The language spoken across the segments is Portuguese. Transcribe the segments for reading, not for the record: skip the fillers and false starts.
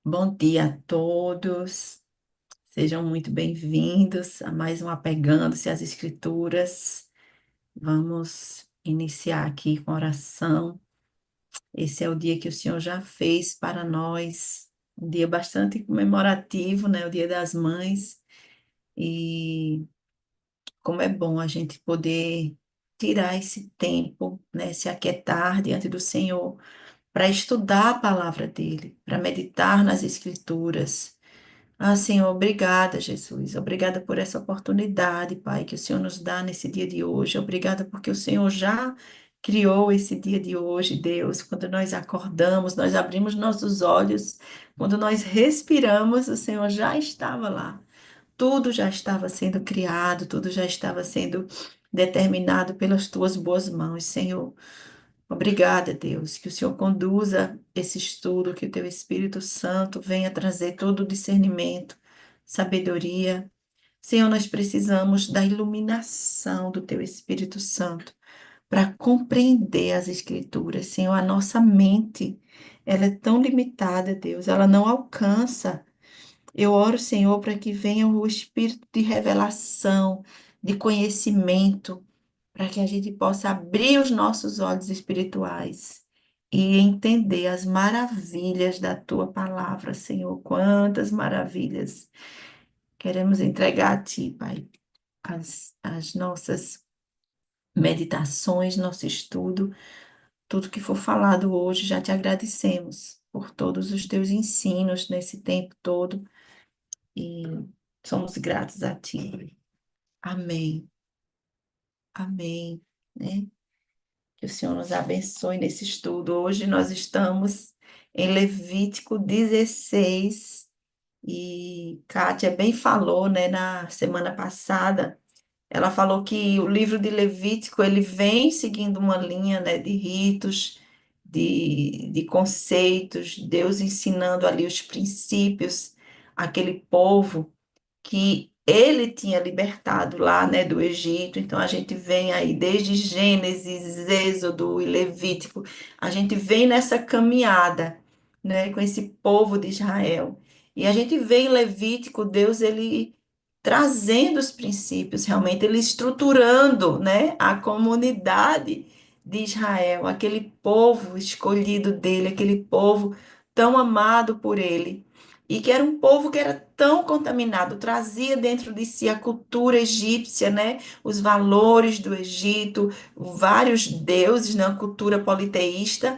Bom dia a todos, sejam muito bem-vindos a mais um Apegando-se às Escrituras. Vamos iniciar aqui com oração. Esse é o dia que o Senhor já fez para nós, um dia bastante comemorativo, né? O Dia das Mães. E como é bom a gente poder tirar esse tempo, né? Se aquietar diante do Senhor para estudar a palavra dele, para meditar nas Escrituras. Ah, Senhor, obrigada, Jesus. Obrigada por essa oportunidade, Pai, que o Senhor nos dá nesse dia de hoje. Obrigada porque o Senhor já criou esse dia de hoje, Deus. Quando nós acordamos, nós abrimos nossos olhos, quando nós respiramos, o Senhor já estava lá. Tudo já estava sendo criado, tudo já estava sendo determinado pelas tuas boas mãos, Senhor. Obrigada, Deus, que o Senhor conduza esse estudo, que o teu Espírito Santo venha trazer todo o discernimento, sabedoria. Senhor, nós precisamos da iluminação do teu Espírito Santo para compreender as Escrituras. Senhor, a nossa mente, ela é tão limitada, Deus, ela não alcança. Eu oro, Senhor, para que venha o Espírito de revelação, de conhecimento, para que a gente possa abrir os nossos olhos espirituais e entender as maravilhas da tua palavra, Senhor. Quantas maravilhas queremos entregar a ti, Pai, as nossas meditações, nosso estudo, tudo que for falado hoje, já te agradecemos por todos os teus ensinos nesse tempo todo e somos gratos a ti. Amém. Amém. Né? Que o Senhor nos abençoe nesse estudo. Hoje nós estamos em Levítico 16 e Kátia bem falou, né, na semana passada. Ela falou que o livro de Levítico ele vem seguindo uma linha, né, de ritos, de conceitos, Deus ensinando ali os princípios àquele povo que ele tinha libertado lá, né, do Egito. Então a gente vem aí desde Gênesis, Êxodo e Levítico, a gente vem nessa caminhada, né, com esse povo de Israel. E a gente vê em Levítico Deus ele trazendo os princípios, realmente ele estruturando, né, a comunidade de Israel, aquele povo escolhido dele, aquele povo tão amado por ele. E que era um povo que era tão contaminado, trazia dentro de si a cultura egípcia, né? Os valores do Egito, vários deuses, né? A cultura politeísta.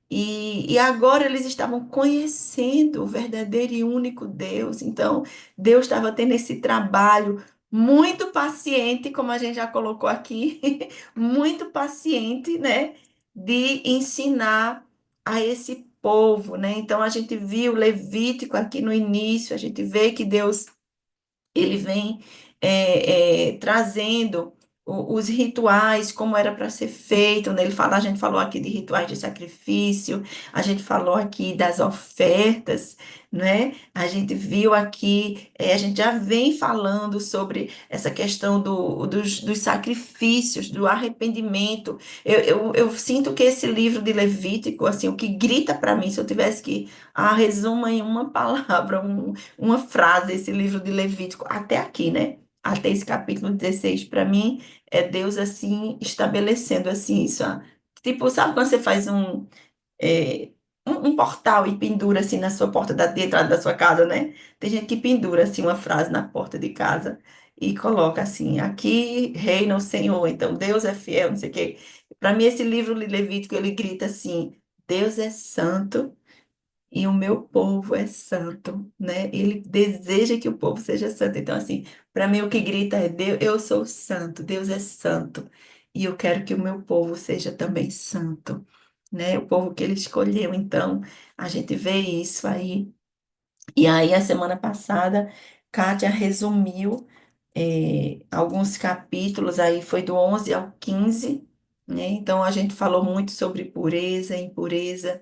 E agora eles estavam conhecendo o verdadeiro e único Deus. Então, Deus estava tendo esse trabalho muito paciente, como a gente já colocou aqui, muito paciente, né? De ensinar a esse povo, né? Então a gente viu Levítico aqui no início, a gente vê que Deus ele vem trazendo os rituais, como era para ser feito, né? Ele fala, a gente falou aqui de rituais de sacrifício, a gente falou aqui das ofertas, né? A gente viu aqui, a gente já vem falando sobre essa questão dos sacrifícios, do arrependimento. Eu sinto que esse livro de Levítico, assim, o que grita para mim, se eu tivesse que resuma em uma palavra, uma frase, esse livro de Levítico, até aqui, né? Até esse capítulo 16 para mim, é Deus assim, estabelecendo assim isso. Tipo, sabe quando você faz é, um portal e pendura assim na sua porta de entrada da sua casa, né? Tem gente que pendura assim uma frase na porta de casa e coloca assim, aqui reina o Senhor, então Deus é fiel, não sei o quê. Para mim, esse livro de Levítico, ele grita assim, Deus é santo e o meu povo é santo, né? Ele deseja que o povo seja santo. Então, assim, para mim o que grita é Deus, eu sou santo, Deus é santo, e eu quero que o meu povo seja também santo, né? O povo que ele escolheu. Então, a gente vê isso aí. E aí, a semana passada, Kátia resumiu alguns capítulos, aí foi do 11 ao 15, né? Então a gente falou muito sobre pureza, impureza,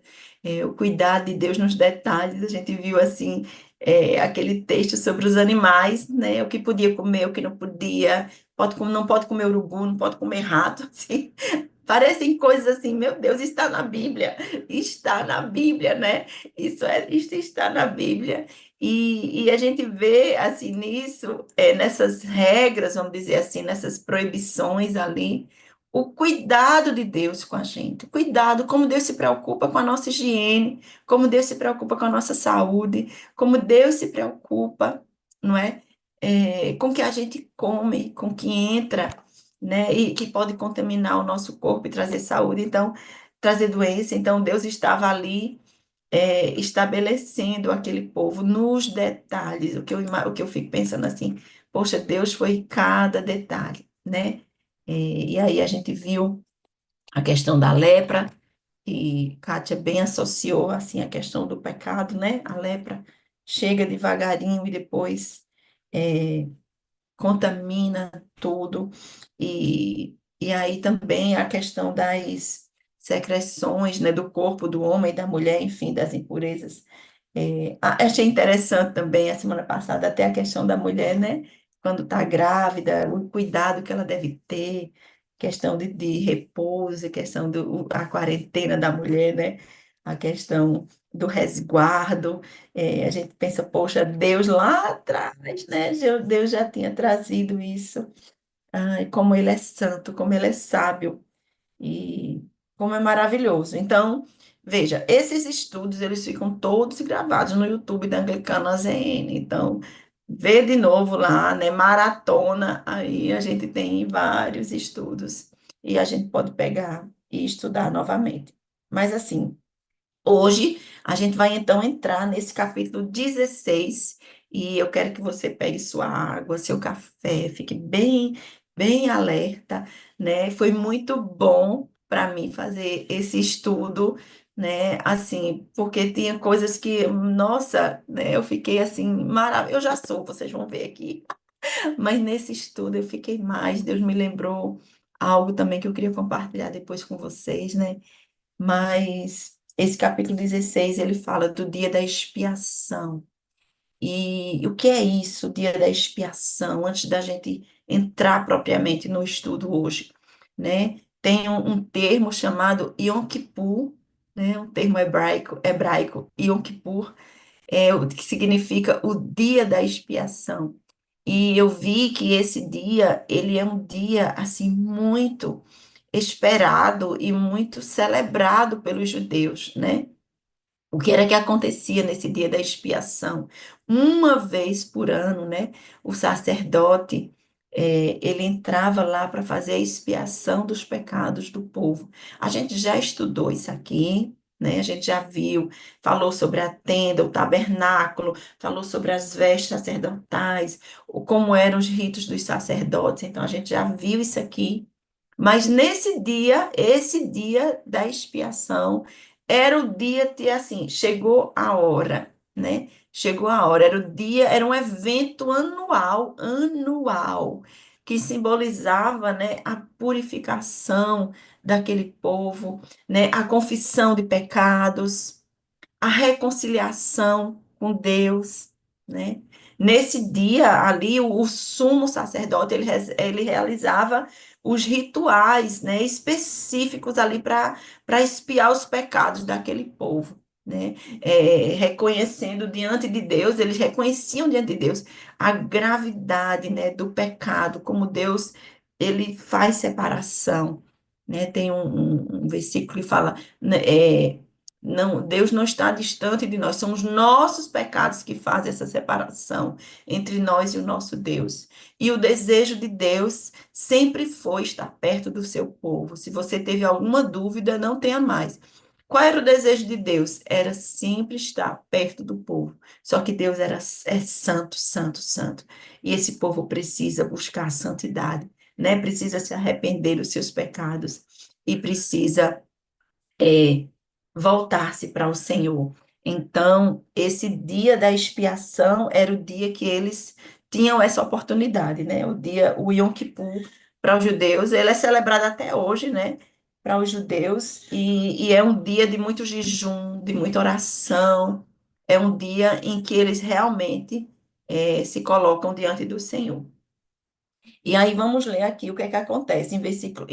o cuidado de Deus nos detalhes. A gente viu assim aquele texto sobre os animais, né? O que podia comer, o que não podia, não pode comer urubu, não pode comer rato, assim, Parecem coisas assim, meu Deus, está na Bíblia, né? Isso está na Bíblia. E a gente vê assim nisso, nessas regras, vamos dizer assim, nessas proibições ali, o cuidado de Deus com a gente, o cuidado, como Deus se preocupa com a nossa higiene, como Deus se preocupa com a nossa saúde, como Deus se preocupa, não é? Com o que a gente come, com o que entra, né? E que pode contaminar o nosso corpo e trazer saúde, então, trazer doença. Então, Deus estava ali, estabelecendo aquele povo nos detalhes. O que eu fico pensando assim, poxa, Deus foi em cada detalhe, né? E aí a gente viu a questão da lepra, e Kátia bem associou assim a questão do pecado, né? A lepra chega devagarinho e depois é, contamina tudo. E aí também a questão das secreções, né, do corpo do homem e da mulher, enfim, das impurezas. Achei interessante também, a semana passada, até a questão da mulher, né? Quando está grávida, o cuidado que ela deve ter, questão de repouso, questão a quarentena da mulher, né? A questão do resguardo. A gente pensa, poxa, Deus lá atrás, né? Deus já tinha trazido isso. Ai, como ele é santo, como ele é sábio. E como é maravilhoso. Então, veja, esses estudos, eles ficam todos gravados no YouTube da Anglicana AZN. Então, vê de novo lá, né, maratona, aí a gente tem vários estudos e a gente pode pegar e estudar novamente. Mas assim, hoje a gente vai então entrar nesse capítulo 16 e eu quero que você pegue sua água, seu café, fique bem alerta, né? Foi muito bom para mim fazer esse estudo, né? Assim, porque tinha coisas que, nossa, né? Eu fiquei assim, maravilhoso. Eu já sou, vocês vão ver aqui, mas nesse estudo eu fiquei mais. Deus me lembrou algo também que eu queria compartilhar depois com vocês, né? Mas esse capítulo 16 ele fala do dia da expiação. E o que é isso, o dia da expiação, antes da gente entrar propriamente no estudo hoje, né? Tem um termo chamado Yom Kippur, né? Um termo hebraico, Yom Kippur, o que significa o dia da expiação. E eu vi que esse dia, ele é um dia assim muito esperado e muito celebrado pelos judeus, né? O que era que acontecia nesse dia da expiação? Uma vez por ano, né? O sacerdote, ele entrava lá para fazer a expiação dos pecados do povo. A gente já estudou isso aqui, né? A gente já viu, falou sobre a tenda, o tabernáculo, falou sobre as vestes sacerdotais, como eram os ritos dos sacerdotes. Então, a gente já viu isso aqui. Mas nesse dia, esse dia da expiação, era o dia de assim, chegou a hora, né? Chegou a hora, era o dia, era um evento anual, que simbolizava, né, a purificação daquele povo, né, a confissão de pecados, a reconciliação com Deus, né? Nesse dia ali, o sumo sacerdote, ele realizava os rituais, né, específicos ali para expiar os pecados daquele povo, né? Reconhecendo diante de Deus, eles reconheciam diante de Deus a gravidade, né, do pecado, como Deus, ele faz separação, né? Tem um versículo que fala, né, não, Deus não está distante de nós, são os nossos pecados que fazem essa separação entre nós e o nosso Deus. E o desejo de Deus sempre foi estar perto do seu povo. Se você teve alguma dúvida, não tenha mais. Qual era o desejo de Deus? Era sempre estar perto do povo. Só que Deus é santo, santo, santo. E esse povo precisa buscar a santidade, né? Precisa se arrepender dos seus pecados e precisa é, voltar-se para o Senhor. Então, esse dia da expiação era o dia que eles tinham essa oportunidade, né? O Yom Kippur, para os judeus, ele é celebrado até hoje, né? Para os judeus, e é um dia de muito jejum, de muita oração, é um dia em que eles realmente se colocam diante do Senhor. E aí vamos ler aqui o que é que acontece em versículo,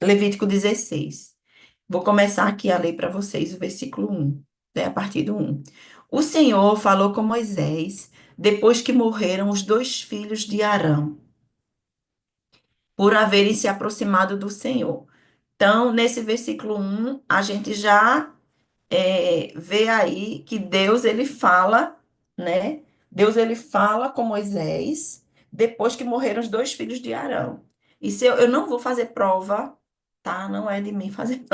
Levítico 16. Vou começar aqui a ler para vocês o versículo 1, né, a partir do 1. O Senhor falou com Moisés depois que morreram os dois filhos de Arão, por haverem se aproximado do Senhor. Então, nesse versículo 1, a gente já vê aí que Deus ele fala, né? Deus ele fala com Moisés depois que morreram os dois filhos de Arão. E se eu não vou fazer prova, tá? Não é de mim fazer.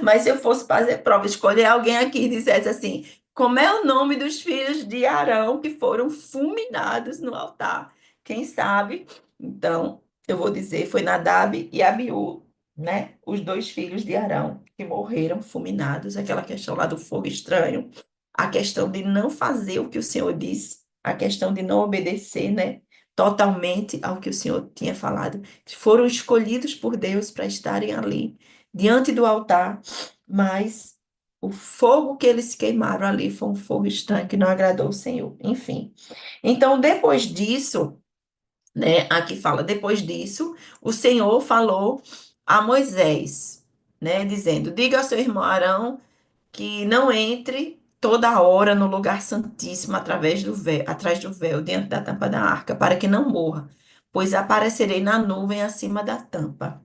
Mas se eu fosse fazer prova, escolher alguém aqui e dissesse assim: como é o nome dos filhos de Arão que foram fulminados no altar? Quem sabe? Então, eu vou dizer: foi Nadab e Abiú, né? Os dois filhos de Arão que morreram fulminados. Aquela questão lá do fogo estranho, a questão de não fazer o que o Senhor disse, a questão de não obedecer, né? Totalmente ao que o Senhor tinha falado. Foram escolhidos por Deus para estarem ali diante do altar, mas o fogo que eles queimaram ali foi um fogo estranho que não agradou o Senhor. Enfim. Então, depois disso, né, aqui fala, depois disso, o Senhor falou a Moisés, né, dizendo: diga ao seu irmão Arão que não entre toda hora no lugar santíssimo através do véu, atrás do véu, diante da tampa da arca, para que não morra, pois aparecerei na nuvem acima da tampa.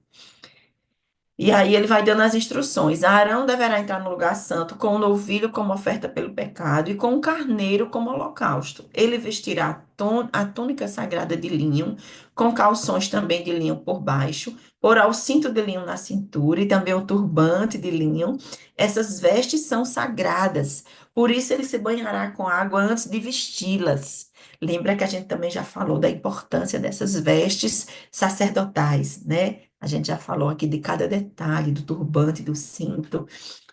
E aí ele vai dando as instruções. Arão deverá entrar no lugar santo com o novilho como oferta pelo pecado e com o carneiro como holocausto. Ele vestirá a túnica sagrada de linho, com calções também de linho por baixo, porá o cinto de linho na cintura e também o turbante de linho. Essas vestes são sagradas, por isso ele se banhará com água antes de vesti-las. Lembra que a gente também já falou da importância dessas vestes sacerdotais, né? A gente já falou aqui de cada detalhe, do turbante, do cinto,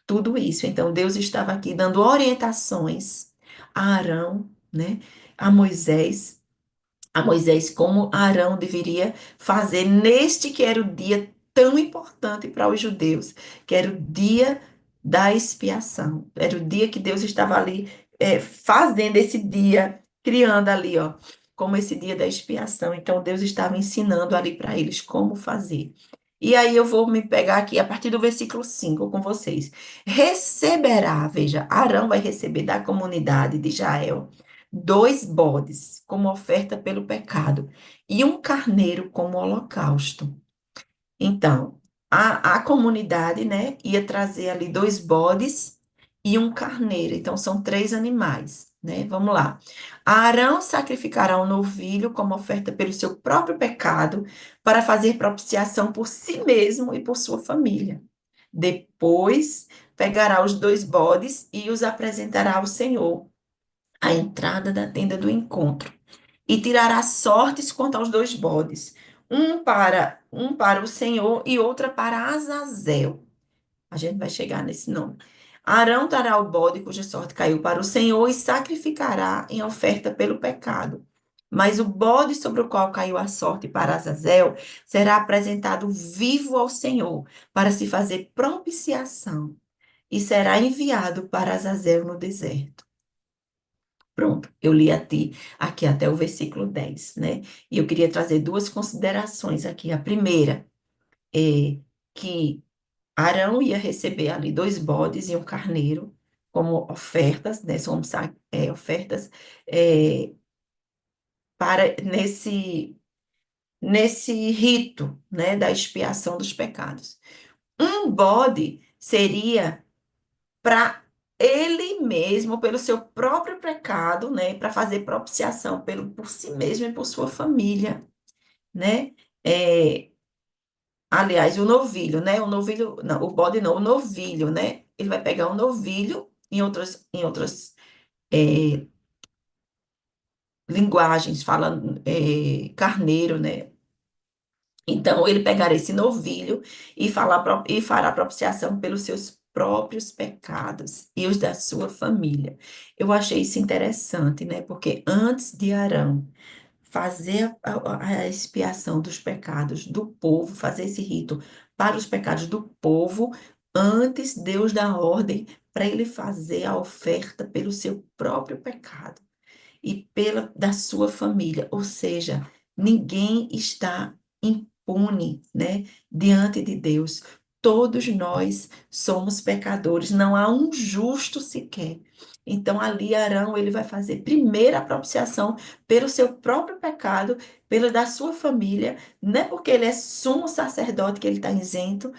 tudo isso. Então, Deus estava aqui dando orientações a Arão, né? A Moisés, a Moisés como Arão deveria fazer neste que era o dia tão importante para os judeus, que era o dia da expiação. Era o dia que Deus estava ali fazendo esse dia, criando ali, ó, como esse dia da expiação. Então Deus estava ensinando ali para eles como fazer. E aí eu vou me pegar aqui a partir do versículo 5 com vocês. Receberá, veja, Arão vai receber da comunidade de Israel dois bodes como oferta pelo pecado e um carneiro como holocausto. Então, a comunidade, né, ia trazer ali dois bodes e um carneiro. Então, são três animais, né? Vamos lá. Arão sacrificará um novilho como oferta pelo seu próprio pecado para fazer propiciação por si mesmo e por sua família. Depois, pegará os dois bodes e os apresentará ao Senhor à entrada da tenda do encontro, e tirará sortes quanto aos dois bodes, um para o Senhor e outra para Azazel. A gente vai chegar nesse nome. Arão trará o bode cuja sorte caiu para o Senhor e sacrificará em oferta pelo pecado. Mas o bode sobre o qual caiu a sorte para Azazel será apresentado vivo ao Senhor para se fazer propiciação e será enviado para Azazel no deserto. Pronto, eu li a ti aqui até o versículo 10, né? E eu queria trazer duas considerações aqui. A primeira é que Arão ia receber ali dois bodes e um carneiro como ofertas, né? São ofertas é, para nesse rito, né? Da expiação dos pecados. Um bode seria para ele mesmo, pelo seu próprio pecado, né, para fazer propiciação por si mesmo e por sua família, né? É, aliás, o novilho, né? O novilho, não, o bode não, o novilho, né? Ele vai pegar o novilho em outras é, linguagens, fala carneiro, né? Então, ele pegará esse novilho e fará propiciação pelos seus próprios pecados e os da sua família. Eu achei isso interessante, né? Porque antes de Arão fazer a expiação dos pecados do povo, fazer esse rito para os pecados do povo, antes Deus dá ordem para ele fazer a oferta pelo seu próprio pecado e pela da sua família. Ou seja, ninguém está impune, né, diante de Deus. Todos nós somos pecadores, não há um justo sequer. Então, ali Arão, ele vai fazer primeiro a propiciação pelo seu próprio pecado, pelo da sua família, não é porque ele é sumo sacerdote que ele está isento,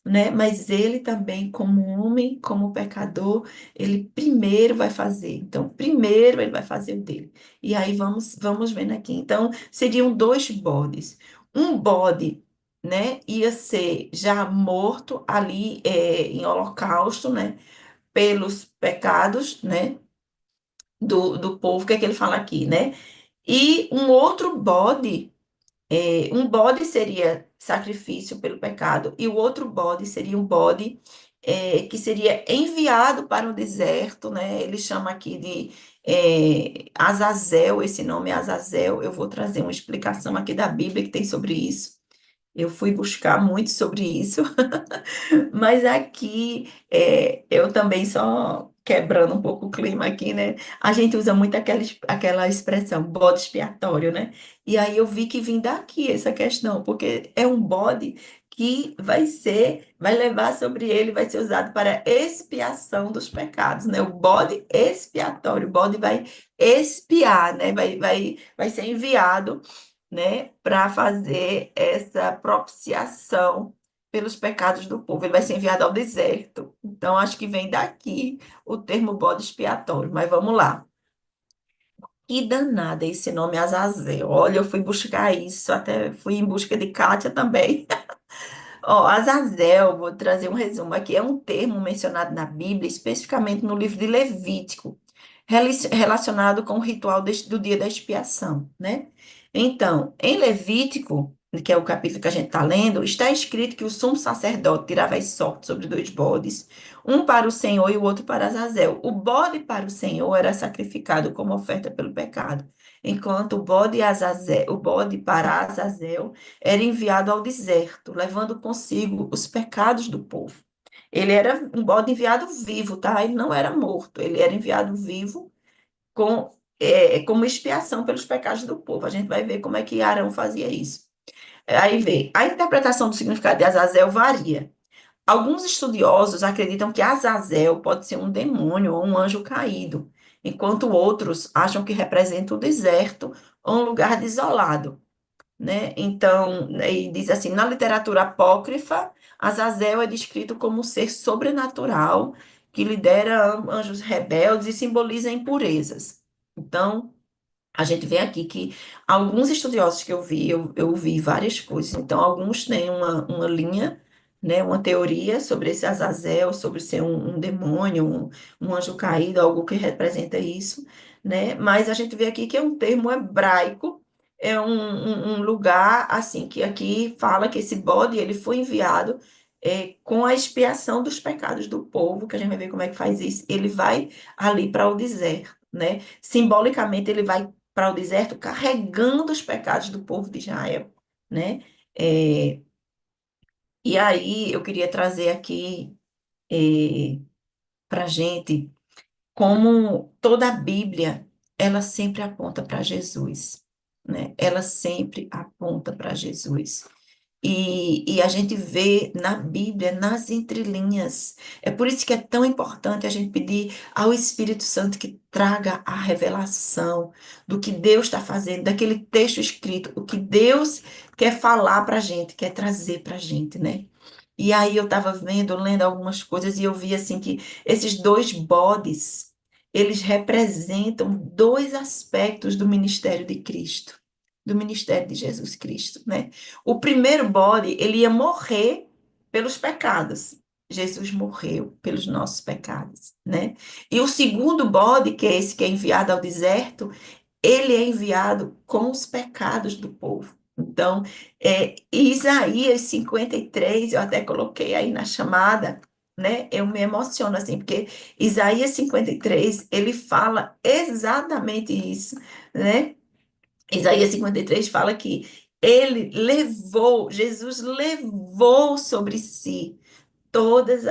né? Mas ele também, como homem, como pecador, ele primeiro vai fazer. Então, primeiro ele vai fazer o dele. E aí vamos vendo aqui. Então, seriam dois bodes. Um bode, né, ia ser já morto ali em holocausto, né, pelos pecados, né, do povo, que é que ele fala aqui, né? E um outro bode um bode seria sacrifício pelo pecado, e o outro bode seria um bode que seria enviado para o deserto, né? Ele chama aqui de Azazel, esse nome é Azazel. Eu vou trazer uma explicação aqui da Bíblia que tem sobre isso. Eu fui buscar muito sobre isso. Mas aqui, eu também só quebrando um pouco o clima aqui, né? A gente usa muito aquela expressão, bode expiatório, né? E aí eu vi que vem daqui essa questão, porque é um bode que vai levar sobre ele, vai ser usado para expiação dos pecados, né? O bode expiatório, o bode vai expiar, né? Vai ser enviado, né, para fazer essa propiciação pelos pecados do povo. Ele vai ser enviado ao deserto. Então, acho que vem daqui o termo bode expiatório. Mas vamos lá. Que danada esse nome Azazel. Olha, eu fui buscar isso, até fui em busca de Kátia também. Ó, Azazel, vou trazer um resumo aqui, é um termo mencionado na Bíblia, especificamente no livro de Levítico, relacionado com o ritual do dia da expiação, né? Então, em Levítico, que é o capítulo que a gente está lendo, está escrito que o sumo sacerdote tirava as sortes sobre dois bodes, um para o Senhor e o outro para Azazel. O bode para o Senhor era sacrificado como oferta pelo pecado, enquanto o bode para Azazel era enviado ao deserto, levando consigo os pecados do povo. Ele era um bode enviado vivo, tá? Ele não era morto, ele era enviado vivo como expiação pelos pecados do povo. A gente vai ver como é que Arão fazia isso. Aí vê, a interpretação do significado de Azazel varia. Alguns estudiosos acreditam que Azazel pode ser um demônio ou um anjo caído, enquanto outros acham que representa o deserto ou um lugar desolado, né? Então, e diz assim, na literatura apócrifa, Azazel é descrito como um ser sobrenatural que lidera anjos rebeldes e simboliza impurezas. Então, a gente vê aqui que alguns estudiosos que eu vi várias coisas. Então, alguns têm uma linha, né, uma teoria sobre esse Azazel, sobre ser um demônio, um anjo caído, algo que representa isso, né? Mas a gente vê aqui que é um termo hebraico, é um lugar, assim, que aqui fala que esse bode, ele foi enviado com a expiação dos pecados do povo, que a gente vai ver como é que faz isso. Ele vai ali para o deserto, né? Simbolicamente, ele vai para o deserto carregando os pecados do povo de Israel, né? É, e aí eu queria trazer aqui para a gente como toda a Bíblia, ela sempre aponta para Jesus, né? Ela sempre aponta para Jesus. E a gente vê na Bíblia, nas entrelinhas. É por isso que é tão importante a gente pedir ao Espírito Santo que traga a revelação do que Deus está fazendo, daquele texto escrito, o que Deus quer falar para a gente, quer trazer para a gente, né? E aí eu estava vendo, lendo algumas coisas e eu vi assim que esses dois bodes, eles representam dois aspectos do ministério de Cristo, do ministério de Jesus Cristo, né? O primeiro bode, ele ia morrer pelos pecados. Jesus morreu pelos nossos pecados, né? E o segundo bode, que é esse que é enviado ao deserto, ele é enviado com os pecados do povo. Então, Isaías 53, eu até coloquei aí na chamada, né? Eu me emociono assim, porque Isaías 53, ele fala exatamente isso, né? Isaías 53 fala que Jesus levou sobre si todas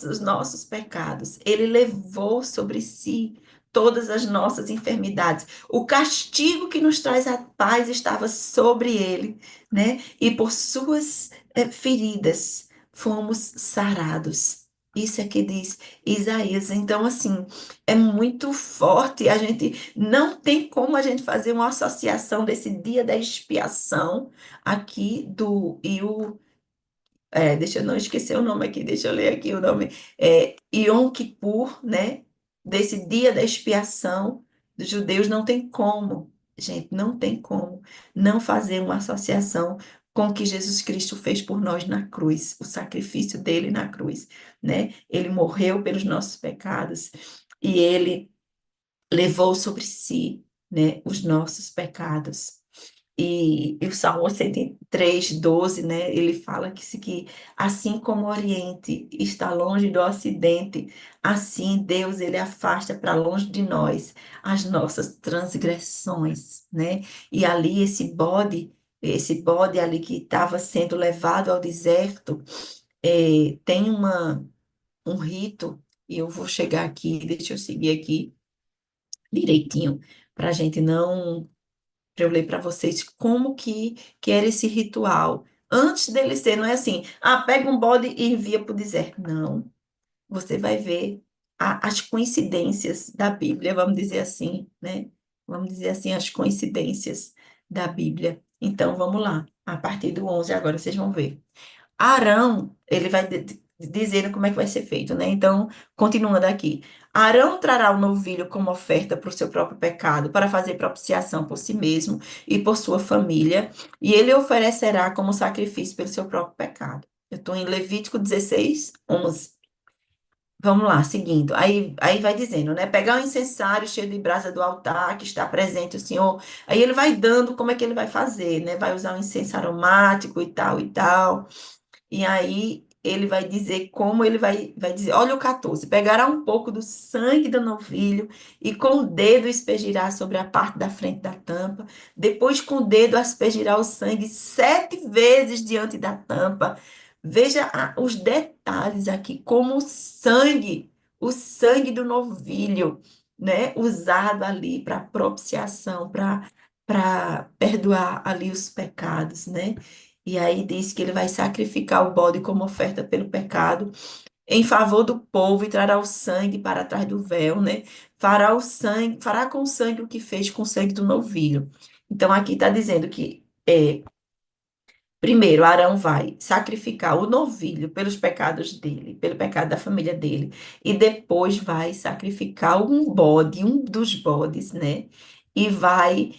os nossos pecados. Ele levou sobre si todas as nossas enfermidades. O castigo que nos traz a paz estava sobre ele, né? E por suas feridas fomos sarados. Isso é que diz Isaías. Então, assim, é muito forte. A gente não tem como a gente fazer uma associação desse dia da expiação aqui do deixa eu não esquecer o nome aqui, deixa eu ler aqui o nome. Yom Kippur, né? Desse dia da expiação dos judeus, não tem como, gente, não tem como não fazer uma associação com o que Jesus Cristo fez por nós na cruz, o sacrifício dele na cruz, né? Ele morreu pelos nossos pecados e ele levou sobre si, né, os nossos pecados. E o Salmo 103:12, né, ele fala que assim como o Oriente está longe do Ocidente, assim Deus ele afasta para longe de nós as nossas transgressões, né? E ali esse bode ali que estava sendo levado ao deserto, tem um rito, e eu vou chegar aqui, deixa eu seguir aqui direitinho, para a gente não para eu ler para vocês como que era esse ritual. Antes dele ser, não é assim, pega um bode e envia para o deserto. Não, você vai ver as coincidências da Bíblia, vamos dizer assim, né? Vamos dizer assim, as coincidências da Bíblia. Então, vamos lá. A partir do 11 agora vocês vão ver. Arão, ele vai dizendo como é que vai ser feito, né? Então, continuando aqui. Arão trará o novilho como oferta para o seu próprio pecado, para fazer propiciação por si mesmo e por sua família, e ele oferecerá como sacrifício pelo seu próprio pecado. Eu estou em Levítico 16:11. Vamos lá, seguindo. Aí vai dizendo, né? Pegar o incensário cheio de brasa do altar que está presente o Senhor. Aí ele vai dando como é que ele vai fazer, né? Vai usar um incenso aromático e tal e tal. E aí ele vai dizer como ele vai dizer, olha o 14, pegará um pouco do sangue do novilho e com o dedo aspergirá sobre a parte da frente da tampa, depois com o dedo aspergirá o sangue 7 vezes diante da tampa. Veja os detalhes aqui, como o sangue do novilho, né, usado ali para propiciação, para perdoar ali os pecados, né? E aí diz que ele vai sacrificar o bode como oferta pelo pecado, em favor do povo, e trará o sangue para trás do véu, né? Fará com o sangue o que fez com o sangue do novilho. Então aqui está dizendo que primeiro Arão vai sacrificar o novilho pelos pecados dele, pelo pecado da família dele, e depois vai sacrificar um bode, um dos bodes, né? E vai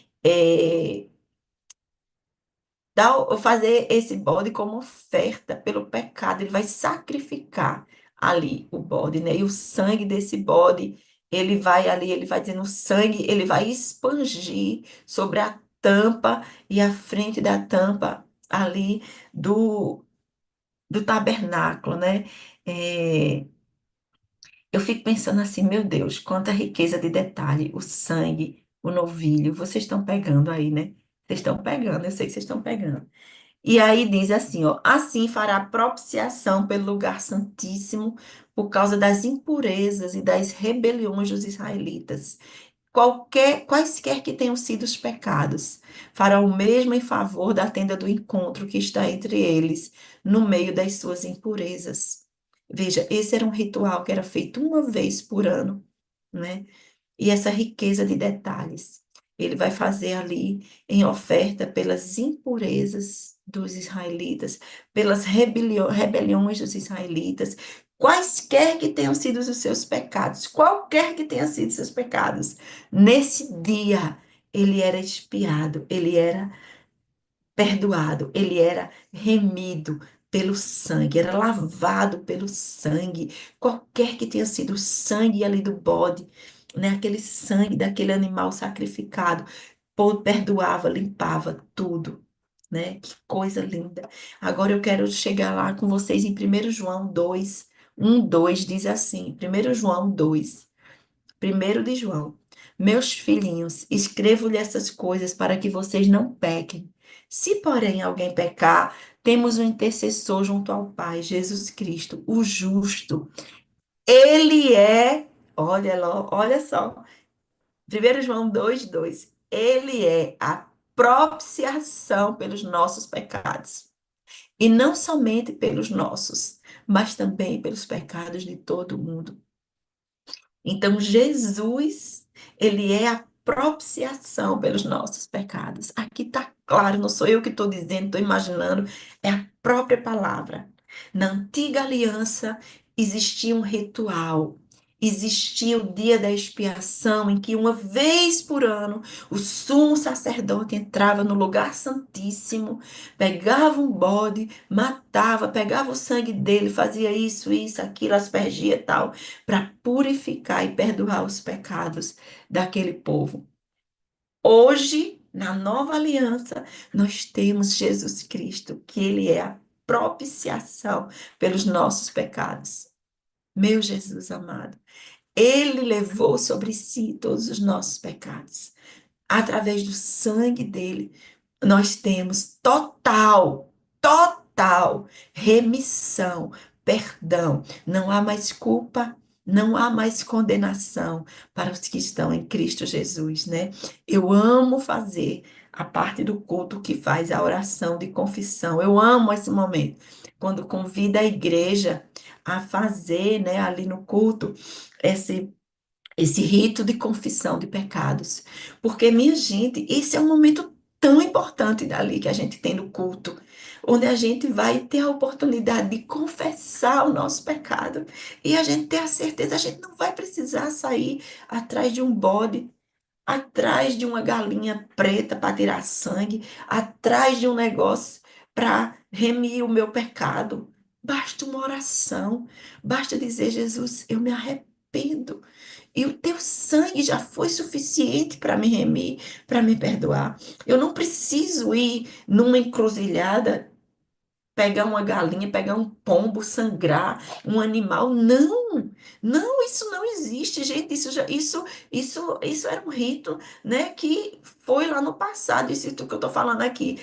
fazer esse bode como oferta pelo pecado. Ele vai sacrificar ali o bode, né? E o sangue desse bode, ele vai ali, ele vai dizendo, o sangue, ele vai expangir sobre a tampa e a frente da tampa ali do tabernáculo, né? É, eu fico pensando assim, meu Deus, quanta riqueza de detalhe, o sangue, o novilho, vocês estão pegando aí, né? Vocês estão pegando, eu sei que vocês estão pegando. E aí diz assim, ó, assim fará propiciação pelo lugar santíssimo por causa das impurezas e das rebeliões dos israelitas. Quaisquer que tenham sido os pecados, fará o mesmo em favor da tenda do encontro que está entre eles, no meio das suas impurezas. Veja, esse era um ritual que era feito uma vez por ano, né? E essa riqueza de detalhes. Ele vai fazer ali em oferta pelas impurezas dos israelitas, pelas rebeliões dos israelitas, quaisquer que tenham sido os seus pecados, qualquer que tenha sido os seus pecados. Nesse dia, ele era expiado, ele era perdoado, ele era remido pelo sangue, era lavado pelo sangue, qualquer que tenha sido o sangue ali do bode, né, aquele sangue daquele animal sacrificado, perdoava, limpava tudo, né? Que coisa linda. Agora eu quero chegar lá com vocês em 1 João 2, 1, 2 diz assim, 1 João 2, 1 de João. Meus filhinhos, escrevo-lhe essas coisas para que vocês não pequem. Se, porém, alguém pecar, temos um intercessor junto ao Pai, Jesus Cristo, o justo. Ele é, olha lá, olha só, 1 João 2:2. Ele é a propiciação pelos nossos pecados. E não somente pelos nossos, mas também pelos pecados de todo mundo. Então, Jesus, ele é a propiciação pelos nossos pecados. Aqui está claro, não sou eu que estou dizendo, estou imaginando, é a própria palavra. Na antiga aliança existia um ritual, existia o dia da expiação, em que uma vez por ano o sumo sacerdote entrava no lugar santíssimo, pegava um bode, matava, pegava o sangue dele, fazia isso, aquilo, aspergia e tal para purificar e perdoar os pecados daquele povo. Hoje, na nova aliança, nós temos Jesus Cristo, que ele é a propiciação pelos nossos pecados. Meu Jesus amado, ele levou sobre si todos os nossos pecados. Através do sangue dele, nós temos total remissão, perdão. Não há mais culpa, não há mais condenação para os que estão em Cristo Jesus, né? Eu amo fazer a parte do culto que faz a oração de confissão. Eu amo esse momento, quando convida a igreja a fazer, né, ali no culto, esse rito de confissão de pecados. Porque, minha gente, esse é um momento tão importante dali que a gente tem no culto, onde a gente vai ter a oportunidade de confessar o nosso pecado e a gente ter a certeza, a gente não vai precisar sair atrás de um bode, atrás de uma galinha preta para tirar sangue, atrás de um negócio para remir o meu pecado. Basta uma oração, basta dizer, Jesus, eu me arrependo. E o teu sangue já foi suficiente para me remir, para me perdoar. Eu não preciso ir numa encruzilhada, pegar uma galinha, pegar um pombo, sangrar um animal. Não, não, isso não existe, gente. Isso era um rito, né, que foi lá no passado. Isso que eu estou falando aqui.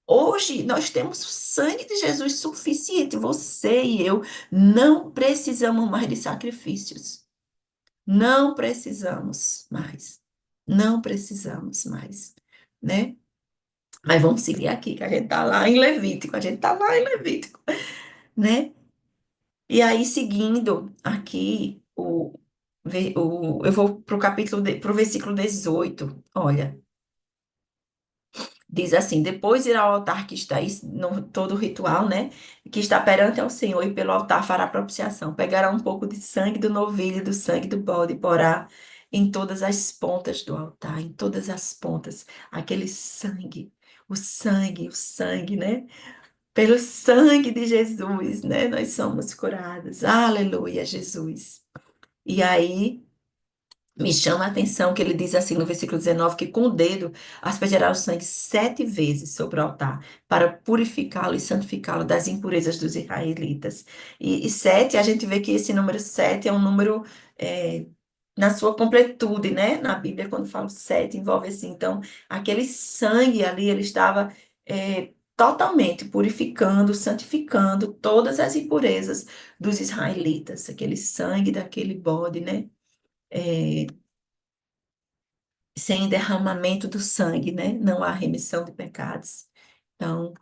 Hoje nós temos o sangue de Jesus suficiente. Você e eu não precisamos mais de sacrifícios. Não precisamos mais. Não precisamos mais, né? Mas vamos seguir aqui, que a gente está lá em Levítico, a gente está lá em Levítico, né? E aí, seguindo aqui, eu vou para o para o versículo 18. Olha, diz assim: depois irá ao altar que está aí, no todo o ritual, né? Que está perante ao Senhor, e pelo altar fará propiciação. Pegará um pouco de sangue do novilho e do sangue do bode, e porá em todas as pontas do altar, em todas as pontas, aquele sangue, o sangue, né? Pelo sangue de Jesus, né? Nós somos curados. Aleluia, Jesus. E aí. Me chama a atenção que ele diz assim no versículo 19 que com o dedo aspergerá o sangue 7 vezes sobre o altar para purificá-lo e santificá-lo das impurezas dos israelitas. E sete, a gente vê que esse número 7 é um número é, na sua completude, né? Na Bíblia, quando fala sete, envolve assim. Então, aquele sangue ali, ele estava totalmente purificando, santificando todas as impurezas dos israelitas. Aquele sangue daquele bode, né? É, sem derramamento do sangue, né? Não há remissão de pecados. Então,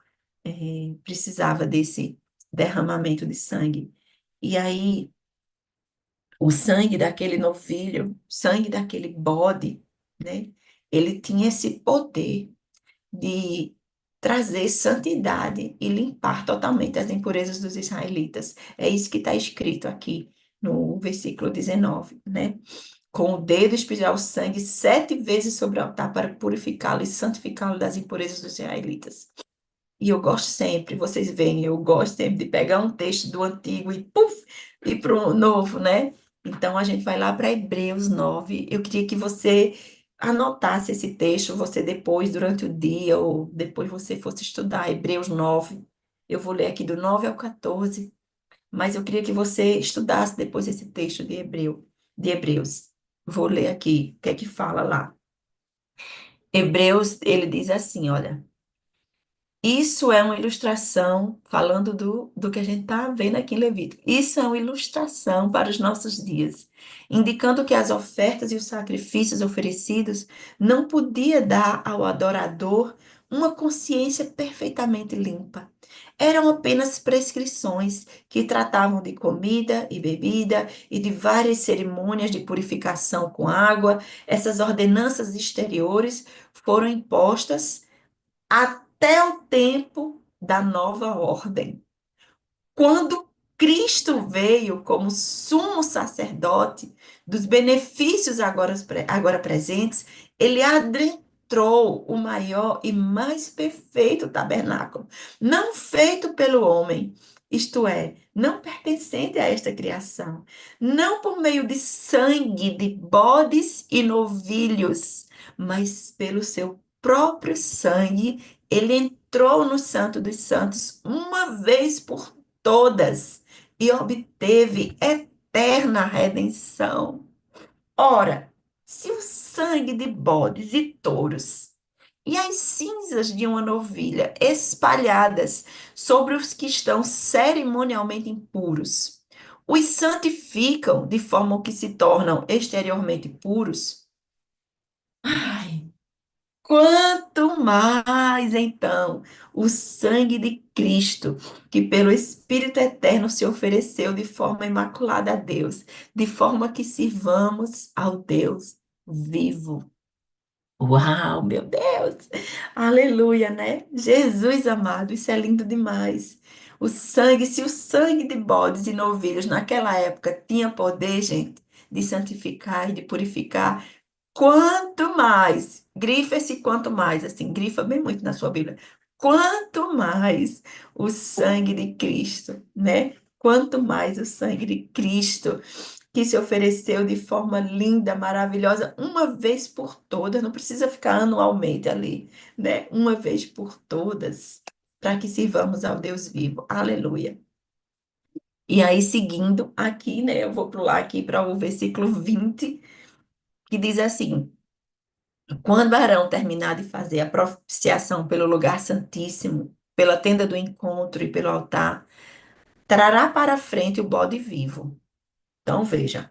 precisava desse derramamento de sangue. E aí, o sangue daquele novilho, sangue daquele bode, né? Ele tinha esse poder de trazer santidade e limpar totalmente as impurezas dos israelitas. É isso que está escrito aqui no versículo 19, né? Com o dedo espirrar o sangue 7 vezes sobre o altar para purificá-lo e santificá-lo das impurezas dos israelitas. E eu gosto sempre, vocês veem, eu gosto sempre de pegar um texto do antigo e puf, ir para o novo, né? Então a gente vai lá para Hebreus 9. Eu queria que você anotasse esse texto, você depois, durante o dia, ou depois você fosse estudar Hebreus 9. Eu vou ler aqui do 9 ao 14, mas eu queria que você estudasse depois esse texto de Hebreus. Vou ler aqui, o que é que fala lá. Hebreus, ele diz assim, olha. Isso é uma ilustração, falando do que a gente está vendo aqui em Levítico. Isso é uma ilustração para os nossos dias, indicando que as ofertas e os sacrifícios oferecidos não podia dar ao adorador uma consciência perfeitamente limpa. Eram apenas prescrições que tratavam de comida e bebida e de várias cerimônias de purificação com água. Essas ordenanças exteriores foram impostas até o tempo da nova ordem. Quando Cristo veio como sumo sacerdote dos benefícios agora presentes, ele adentrou o maior e mais perfeito tabernáculo, não feito pelo homem, isto é, não pertencente a esta criação, não por meio de sangue de bodes e novilhos, mas pelo seu próprio sangue, ele entrou no Santo dos Santos uma vez por todas e obteve eterna redenção. Ora, se o sangue de bodes e touros e as cinzas de uma novilha espalhadas sobre os que estão cerimonialmente impuros os santificam de forma que se tornam exteriormente puros, ai, quanto mais, então, o sangue de Cristo, que pelo Espírito Eterno se ofereceu de forma imaculada a Deus, de forma que sirvamos ao Deus vivo. Uau, meu Deus! Aleluia, né? Jesus amado, isso é lindo demais. O sangue, se o sangue de bodes e novilhos naquela época tinha poder, gente, de santificar e de purificar, quanto mais, grifa esse quanto mais, assim, grifa bem muito na sua Bíblia. Quanto mais o sangue de Cristo, né? Quanto mais o sangue de Cristo que se ofereceu de forma linda, maravilhosa, uma vez por todas, não precisa ficar anualmente ali, né? Uma vez por todas, para que sirvamos ao Deus vivo. Aleluia. E aí, seguindo aqui, né? Eu vou pular aqui para o versículo 20 que diz assim: quando Arão terminar de fazer a propiciação pelo lugar santíssimo, pela tenda do encontro e pelo altar, trará para a frente o bode vivo. Então vejam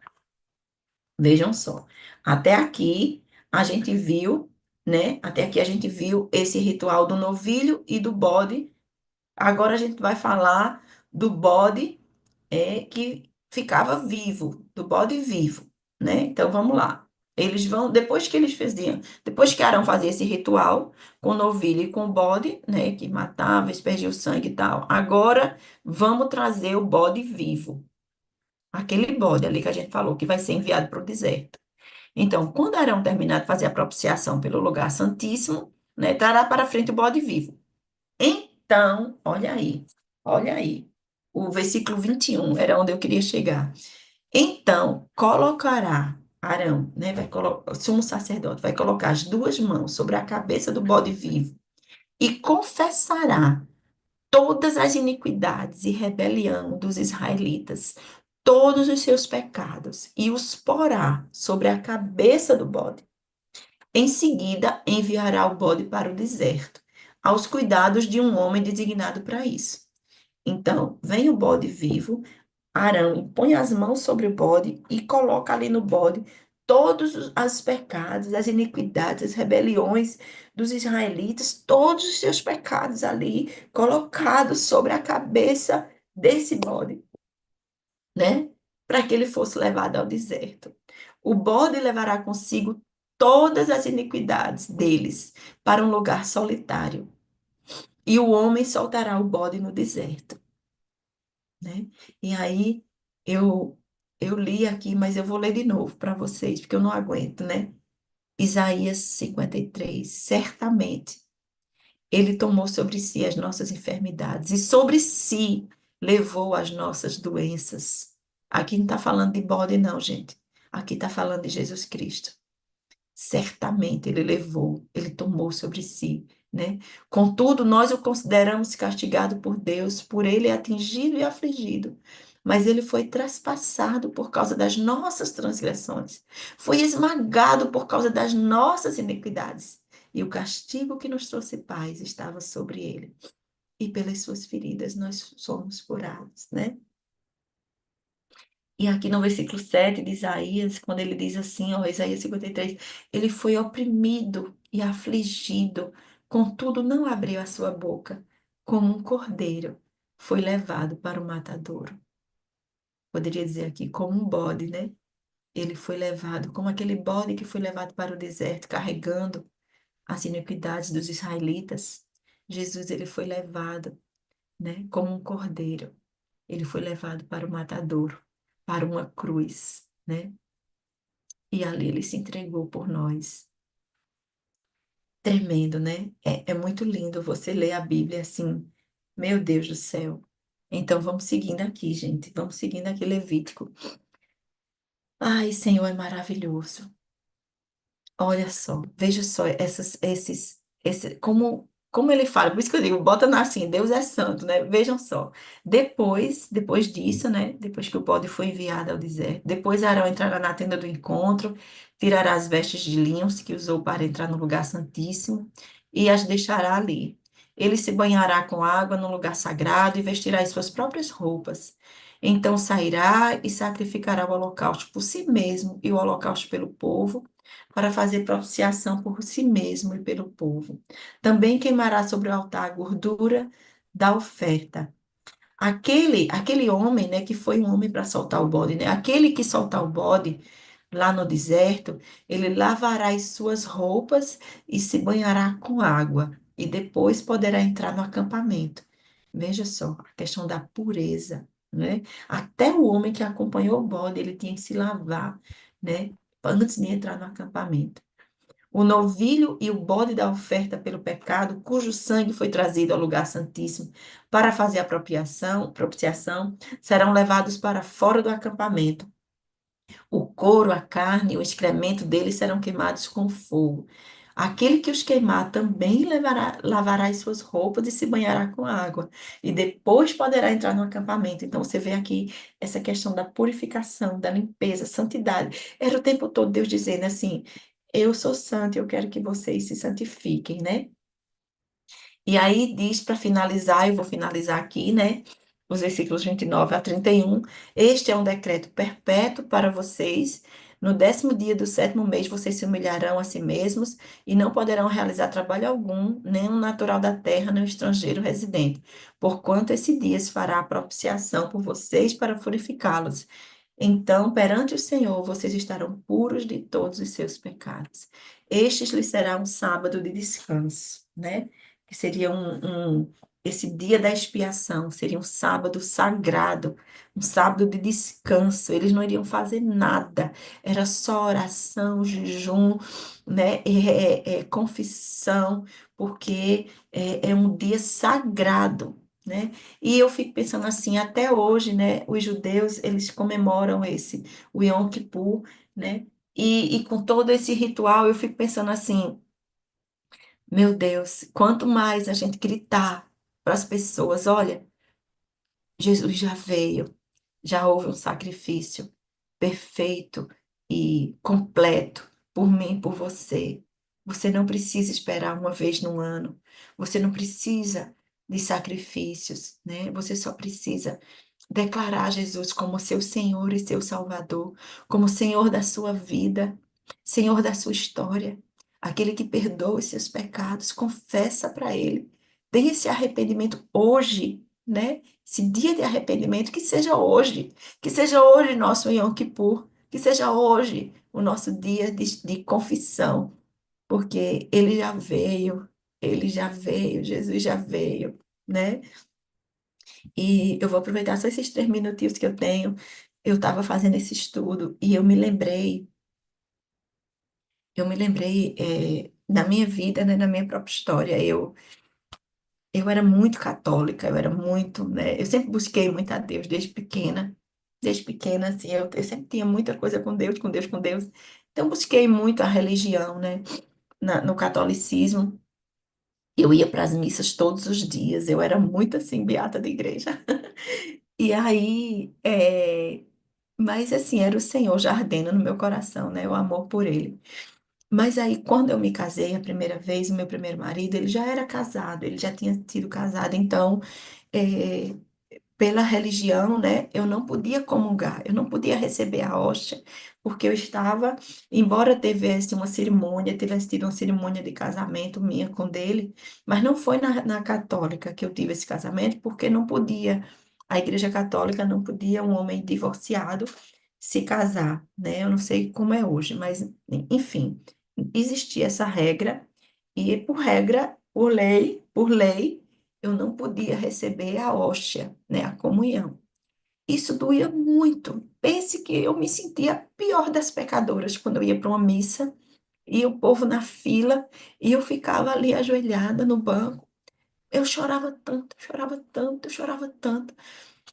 só. Até aqui a gente viu, né? Até aqui a gente viu esse ritual do novilho e do bode. Agora a gente vai falar do bode que ficava vivo, do bode vivo, né? Então vamos lá. Eles vão, depois que eles faziam, depois que Arão fazia esse ritual com o novilho e com o bode, né, que matava, aspergia o sangue e tal, agora vamos trazer o bode vivo, aquele bode ali que a gente falou, que vai ser enviado para o deserto. Então, quando Arão terminar de fazer a propiciação pelo lugar santíssimo, né, trará para frente o bode vivo. Então, olha aí, o versículo 21 era onde eu queria chegar. Então, colocará Arão, né, o sumo sacerdote, vai colocar as duas mãos sobre a cabeça do bode vivo e confessará todas as iniquidades e rebelião dos israelitas, todos os seus pecados, e os porá sobre a cabeça do bode. Em seguida, enviará o bode para o deserto, aos cuidados de um homem designado para isso. Então, vem o bode vivo, Arão põe as mãos sobre o bode e coloca ali no bode todos os pecados, as iniquidades, as rebeliões dos israelitas, todos os seus pecados ali colocados sobre a cabeça desse bode, né? Para que ele fosse levado ao deserto. O bode levará consigo todas as iniquidades deles para um lugar solitário, e o homem soltará o bode no deserto, né? E aí eu eu li aqui, mas eu vou ler de novo para vocês, porque eu não aguento, né? Isaías 53. Certamente ele tomou sobre si as nossas enfermidades e sobre si levou as nossas doenças. Aqui não está falando de bode, não, gente. Aqui está falando de Jesus Cristo. Certamente ele levou, ele tomou sobre si, né? Contudo, nós o consideramos castigado por Deus, por ele é atingido e afligido. Mas ele foi traspassado por causa das nossas transgressões, foi esmagado por causa das nossas iniquidades. e o castigo que nos trouxe paz estava sobre ele. E pelas suas feridas nós somos curados, né? E aqui no versículo 7 de Isaías, quando ele diz assim, ó, Isaías 53, ele foi oprimido e afligido, contudo não abriu a sua boca, como um cordeiro foi levado para o matadouro. Poderia dizer aqui, como um bode, né? Ele foi levado, como aquele bode que foi levado para o deserto, carregando as iniquidades dos israelitas. Jesus, ele foi levado, né, como um cordeiro. Ele foi levado para o matadouro, para uma cruz, né? E ali ele se entregou por nós. Tremendo, né? É muito lindo você ler a Bíblia assim. Meu Deus do céu. Então vamos seguindo aqui, gente. Vamos seguindo aqui Levítico. Ai, Senhor, é maravilhoso. Olha só, veja só como ele fala, por isso que eu digo, bota na assim, Deus é santo, né? Vejam só. Depois disso, né? Depois que o bode foi enviado ao deserto, depois Arão entrará na tenda do encontro, tirará as vestes de linho que usou para entrar no lugar santíssimo e as deixará ali. Ele se banhará com água no lugar sagrado e vestirá as suas próprias roupas. Então sairá e sacrificará o holocausto por si mesmo e o holocausto pelo povo para fazer propiciação por si mesmo e pelo povo. Também queimará sobre o altar a gordura da oferta. Aquele homem, né, que foi um homem para soltar o bode, né? Aquele que soltar o bode lá no deserto, ele lavará as suas roupas e se banhará com água, e depois poderá entrar no acampamento. Veja só, a questão da pureza, né? Até o homem que acompanhou o bode, ele tinha que se lavar, né? Antes de entrar no acampamento. O novilho e o bode da oferta pelo pecado, cujo sangue foi trazido ao lugar santíssimo para fazer a propiciação, serão levados para fora do acampamento. O couro, a carne, o excremento deles serão queimados com fogo. Aquele que os queimar também lavará as suas roupas e se banhará com água, e depois poderá entrar no acampamento. Então você vê aqui essa questão da purificação, da limpeza, santidade. Era o tempo todo Deus dizendo assim: eu sou santo, eu quero que vocês se santifiquem, né? E aí diz para finalizar, eu vou finalizar aqui, né? Os versículos 29 a 31. Este é um decreto perpétuo para vocês. No 10º dia do 7º mês, vocês se humilharão a si mesmos e não poderão realizar trabalho algum, nem um natural da terra, nem um estrangeiro residente, porquanto esse dia se fará a propiciação por vocês para purificá-los. Então, perante o Senhor, vocês estarão puros de todos os seus pecados. Estes lhes será um sábado de descanso, né? Que seria esse dia da expiação, seria um sábado sagrado, um sábado de descanso. Eles não iriam fazer nada, era só oração, jejum, né? Confissão, porque é um dia sagrado, né? E eu fico pensando assim, até hoje, né? Os judeus, eles comemoram o Yom Kippur, né? E com todo esse ritual, eu fico pensando assim, meu Deus, quanto mais a gente gritar para as pessoas, olha, Jesus já veio, já houve um sacrifício perfeito e completo por mim e por você. Você não precisa esperar uma vez no ano. Você não precisa de sacrifícios, né? Você só precisa declarar Jesus como seu Senhor e seu Salvador, como Senhor da sua vida, Senhor da sua história, aquele que perdoa os seus pecados, confessa para Ele, tem esse arrependimento hoje, né? Esse dia de arrependimento, que seja hoje nosso Yom Kippur, que seja hoje o nosso dia de confissão, porque Ele já veio, Jesus já veio, né? E eu vou aproveitar só esses 3 minutinhos que eu tenho. Eu estava fazendo esse estudo e eu me lembrei da minha vida, né, da minha própria história. Eu era muito católica, eu era muito, né, eu sempre busquei muito a Deus desde pequena. Desde pequena, assim, eu sempre tinha muita coisa com Deus, com Deus, com Deus. Então, busquei muito a religião, né, no catolicismo. Eu ia para as missas todos os dias, eu era muito, assim, beata da igreja. E aí, mas assim, era o Senhor já ardendo no meu coração, né? O amor por Ele. Mas aí, quando eu me casei a primeira vez, o meu primeiro marido, ele já era casado, ele já tinha sido casado, então, eh, pela religião, né, eu não podia comungar, eu não podia receber a hóstia, porque eu estava, embora tivesse tido uma cerimônia de casamento minha com dele, mas não foi na católica que eu tive esse casamento, porque não podia, a igreja católica não podia um homem divorciado se casar, né, eu não sei como é hoje, mas, enfim, existia essa regra, e por lei, eu não podia receber a hóstia, né, a comunhão. Isso doía muito. Pense que eu me sentia a pior das pecadoras quando eu ia para uma missa e o povo na fila e eu ficava ali ajoelhada no banco. Eu chorava tanto, chorava tanto, chorava tanto.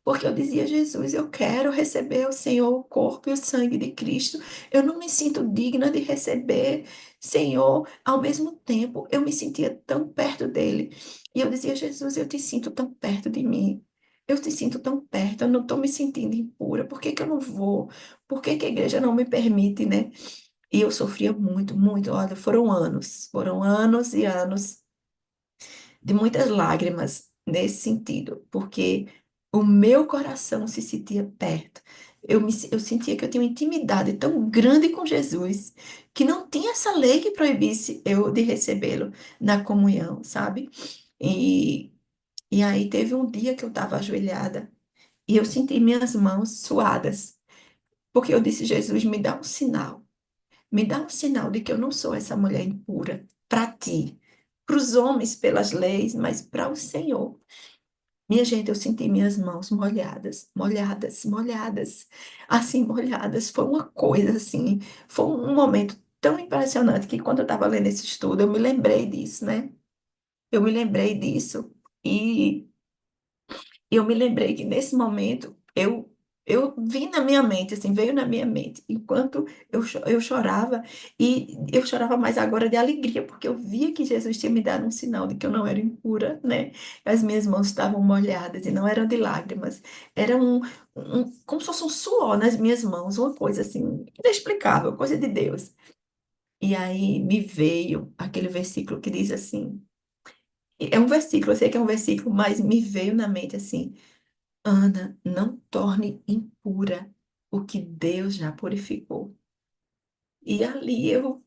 Porque eu dizia, Jesus, eu quero receber o Senhor, o corpo e o sangue de Cristo. Eu não me sinto digna de receber, Senhor. Ao mesmo tempo, eu me sentia tão perto dele. E eu dizia, Jesus, eu te sinto tão perto de mim. Eu te sinto tão perto, eu não estou me sentindo impura. Por que que eu não vou? Por que que a igreja não me permite, né? E eu sofria muito, muito. Olha, foram anos e anos de muitas lágrimas nesse sentido, porque o meu coração se sentia perto. Eu sentia que eu tinha uma intimidade tão grande com Jesus que não tinha essa lei que proibisse eu de recebê-lo na comunhão, sabe? E, e aí teve um dia que eu estava ajoelhada e eu senti minhas mãos suadas, porque eu disse, Jesus, me dá um sinal de que eu não sou essa mulher impura para ti, para os homens pelas leis, mas para o Senhor. Minha gente, eu senti minhas mãos molhadas, molhadas, molhadas, assim, molhadas. Foi uma coisa assim, foi um momento tão impressionante que quando eu estava lendo esse estudo, eu me lembrei disso, né? Eu me lembrei disso e eu me lembrei que nesse momento eu vi na minha mente, assim, veio na minha mente, enquanto eu chorava, e eu chorava mais agora de alegria, porque eu via que Jesus tinha me dado um sinal de que eu não era impura, né? As minhas mãos estavam molhadas e não eram de lágrimas, era como se fosse um suor nas minhas mãos, uma coisa assim, inexplicável, coisa de Deus. E aí me veio aquele versículo que diz assim, é um versículo, eu sei que é um versículo, mas me veio na mente assim, Ana, não torne impura o que Deus já purificou. E ali eu,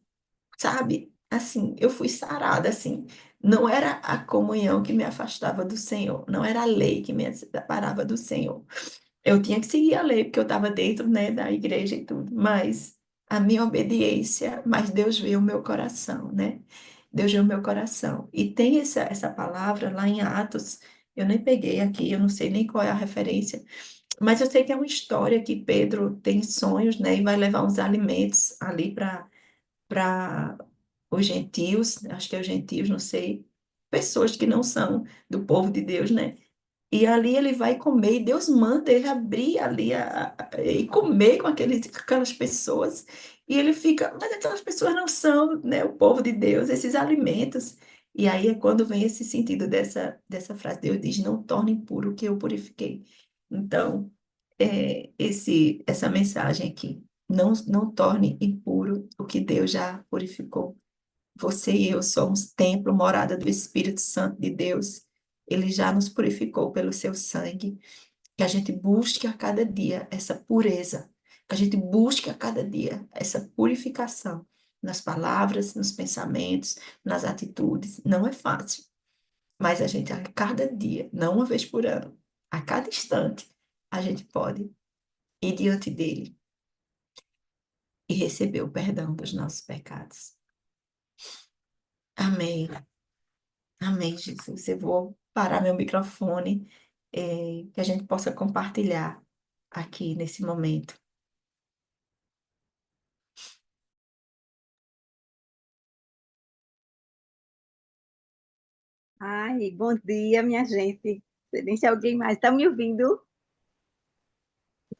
sabe, assim, eu fui sarada, assim. Não era a comunhão que me afastava do Senhor, não era a lei que me separava do Senhor. Eu tinha que seguir a lei, porque eu estava dentro, né, da igreja e tudo, mas a minha obediência, mas Deus vê o meu coração, né? Deus vê o meu coração. E tem essa palavra lá em Atos, eu nem peguei aqui, eu não sei nem qual é a referência, mas eu sei que é uma história que Pedro tem sonhos, né, e vai levar uns alimentos ali para os gentios, acho que é os gentios, não sei, pessoas que não são do povo de Deus, né? E ali ele vai comer, e Deus manda ele abrir ali e comer com aquelas pessoas. E ele fica, mas aquelas pessoas não são, né, o povo de Deus, esses alimentos. E aí é quando vem esse sentido dessa frase, Deus diz, não torne impuro o que eu purifiquei. Então, essa mensagem aqui, não torne impuro o que Deus já purificou. Você e eu somos templo, morada do Espírito Santo de Deus. Ele já nos purificou pelo seu sangue. Que a gente busque a cada dia essa pureza. Que a gente busque a cada dia essa purificação nas palavras, nos pensamentos, nas atitudes. Não é fácil, mas a gente a cada dia, não uma vez por ano, a cada instante, a gente pode ir diante dele e receber o perdão dos nossos pecados. Amém. Amém, Jesus. Eu vou parar meu microfone, que a gente possa compartilhar aqui nesse momento. Ai, bom dia, minha gente. Não sei nem se alguém mais está me ouvindo.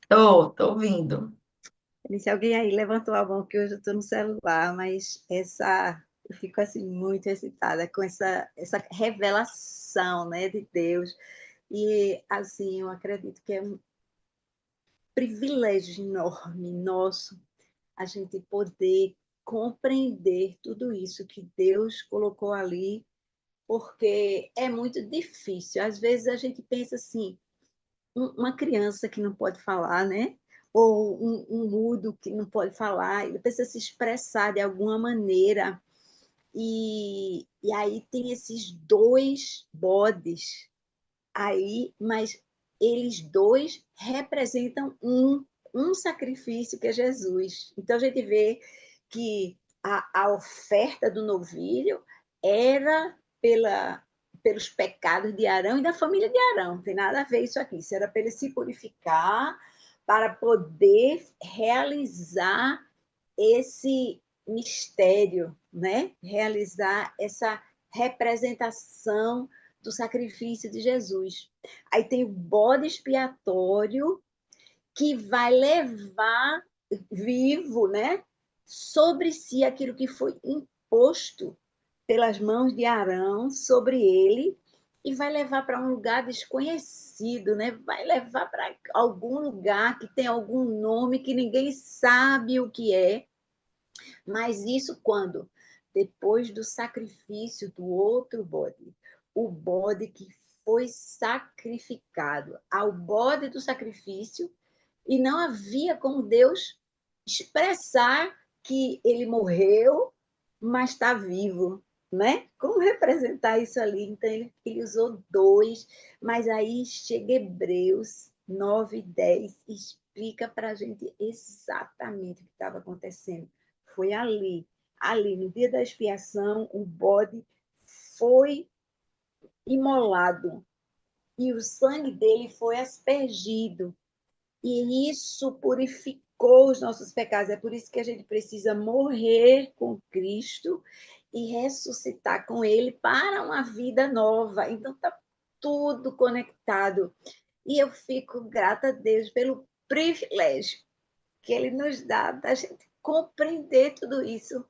Tô ouvindo. Nem se alguém aí levantou a mão, que hoje eu estou no celular, mas eu fico assim muito excitada com essa revelação, né, de Deus. E assim, eu acredito que é um privilégio enorme nosso a gente poder compreender tudo isso que Deus colocou ali, porque é muito difícil. Às vezes a gente pensa assim, uma criança que não pode falar, né? Ou um mudo que não pode falar, ele precisa se expressar de alguma maneira. E aí tem esses dois bodes aí, mas eles dois representam um sacrifício que é Jesus. Então a gente vê que a oferta do novilho era pelos pecados de Arão e da família de Arão. Não tem nada a ver isso aqui. Isso era para ele se purificar, para poder realizar esse mistério, né? Realizar essa representação do sacrifício de Jesus. Aí tem o bode expiatório que vai levar vivo, né, sobre si aquilo que foi imposto pelas mãos de Arão sobre ele e vai levar para um lugar desconhecido, né? Vai levar para algum lugar que tem algum nome que ninguém sabe o que é, mas isso quando? Depois do sacrifício do outro bode. O bode que foi sacrificado. Ao bode do sacrifício, e não havia como Deus expressar que ele morreu, mas está vivo, né? Como representar isso ali? Então, ele usou dois, mas aí chega Hebreus 9:10 e explica para a gente exatamente o que estava acontecendo. Foi ali, no dia da expiação, o bode foi imolado e o sangue dele foi aspergido. E isso purificou os nossos pecados. É por isso que a gente precisa morrer com Cristo e ressuscitar com Ele para uma vida nova. Então, está tudo conectado. E eu fico grata a Deus pelo privilégio que Ele nos dá da gente compreender tudo isso,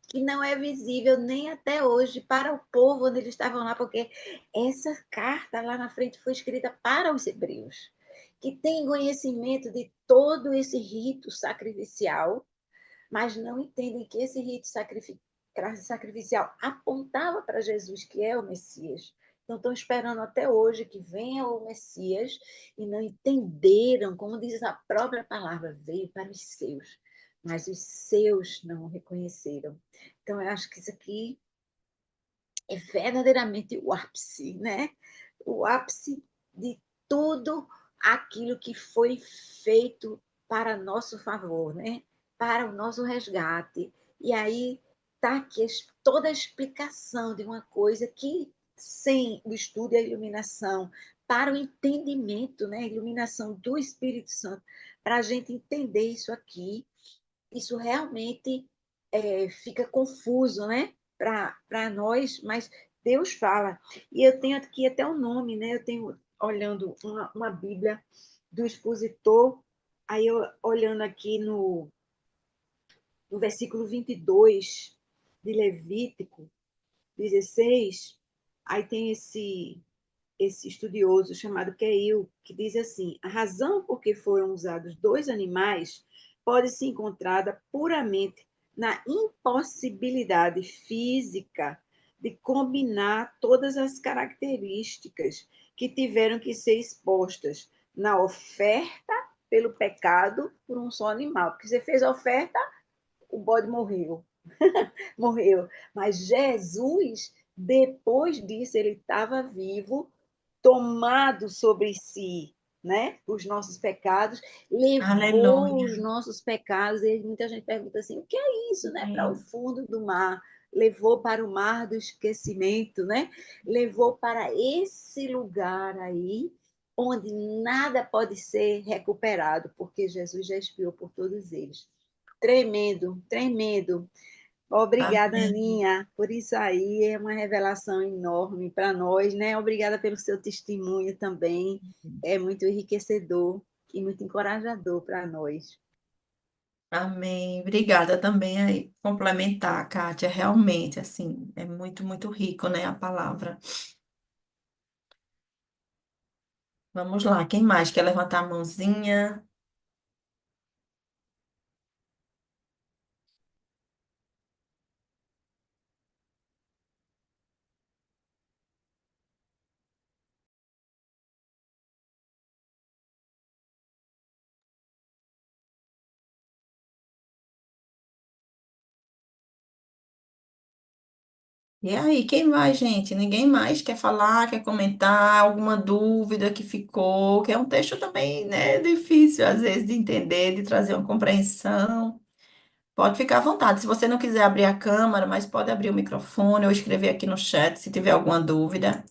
que não é visível nem até hoje para o povo onde eles estavam lá, porque essa carta lá na frente foi escrita para os hebreus, que têm conhecimento de todo esse rito sacrificial, mas não entendem que esse rito sacrificial apontava para Jesus, que é o Messias. Então estão esperando até hoje que venha o Messias e não entenderam, como diz a própria palavra, veio para os seus, mas os seus não o reconheceram. Então eu acho que isso aqui é verdadeiramente o ápice, né? O ápice de tudo aquilo que foi feito para nosso favor, né? Para o nosso resgate. E aí está aqui toda a explicação de uma coisa que, sem o estudo e a iluminação, para o entendimento, né? A iluminação do Espírito Santo, para a gente entender isso aqui, isso realmente fica confuso, né? Para nós, mas Deus fala. E eu tenho aqui até o nome, né? Eu tenho, olhando uma Bíblia do expositor, aí eu olhando aqui no versículo 22 de Levítico 16, aí tem esse estudioso chamado Keil, que diz assim: a razão por que foram usados dois animais pode ser encontrada puramente na impossibilidade física de combinar todas as características que tiveram que ser expostas na oferta pelo pecado por um só animal. Porque você fez a oferta, o bode morreu. Mas Jesus, depois disso, ele estava vivo, tomado sobre si, né, os nossos pecados, levou Aleluia. os nossos pecados. E muita gente pergunta assim: o que é isso, né, para o Amém. fundo do mar? Levou para o mar do esquecimento, né? Levou para esse lugar aí, onde nada pode ser recuperado, porque Jesus já expiou por todos eles. Tremendo, tremendo. Obrigada, Amém. Aninha, por isso aí, é uma revelação enorme para nós, né? Obrigada pelo seu testemunho também, é muito enriquecedor e muito encorajador para nós. Amém. Obrigada também aí complementar, Kátia. Realmente, assim, é muito, muito rico, né, a palavra. Vamos lá, quem mais quer levantar a mãozinha? E aí, quem mais, gente? Ninguém mais quer falar, quer comentar alguma dúvida que ficou? Que é um texto também, né, difícil às vezes de entender, de trazer uma compreensão. Pode ficar à vontade. Se você não quiser abrir a câmera, mas pode abrir o microfone ou escrever aqui no chat se tiver alguma dúvida.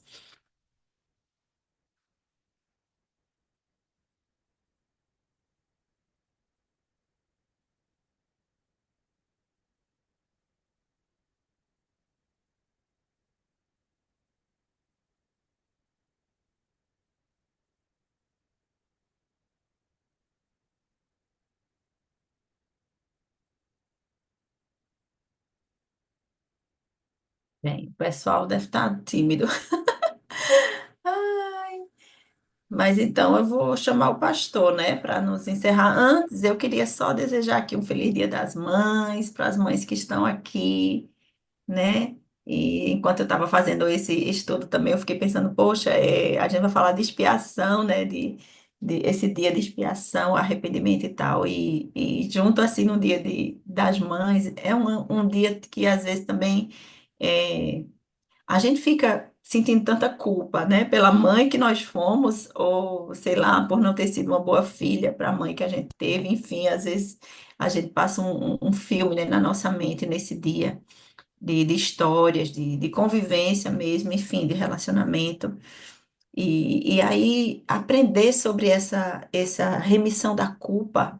Bem, o pessoal deve estar tímido. Ai, mas então eu vou chamar o pastor, né, para nos encerrar. Antes, eu queria só desejar aqui um feliz Dia das Mães para as mães que estão aqui, né? E enquanto eu estava fazendo esse estudo também, eu fiquei pensando, poxa, a gente vai falar de expiação, né? De esse dia de expiação, arrependimento e tal. E junto assim no dia das mães, é um dia que às vezes também é, a gente fica sentindo tanta culpa, né? Pela mãe que nós fomos, ou sei lá, por não ter sido uma boa filha para a mãe que a gente teve. Enfim, às vezes a gente passa um filme, né, na nossa mente nesse dia de histórias, de convivência mesmo, enfim, de relacionamento. E aí aprender sobre essa remissão da culpa